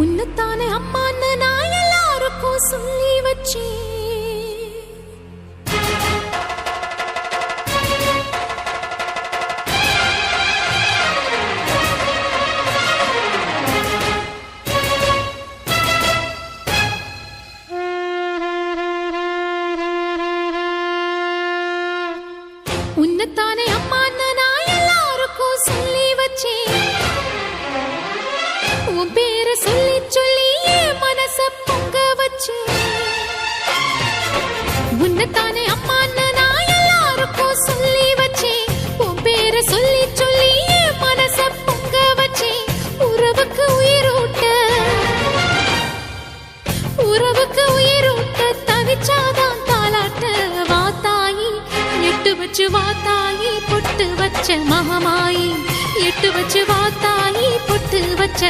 உன்னத்தானே அம்மான்னு நான் எல்லாருக்கும் சொல்லி வச்சேன். உன்னத்தானே அம்மான்னு நான் எல்லாருக்கும் சொல்லி வச்சேன். உன் பேரை சொல்லி சொல்லி என் மனச பொங்க வச்சேன். உன்னத்தானே அம்மான்னு நான் எல்லாருக்கும் சொல்லி வச்சேன். உன் பேரை சொல்லி சொல்லி என் மனச பொங்க வச்சேன். உறவுக்கு உயிரூட்ட தவிச்சாதான் தாலாட்ட. வாத்தாயி எட்டு வச்சு வாத்தாயி பொட்டு வச்ச மகமாயி. எட்டு வச்சு வாத்தாயி பொட்டு வச்ச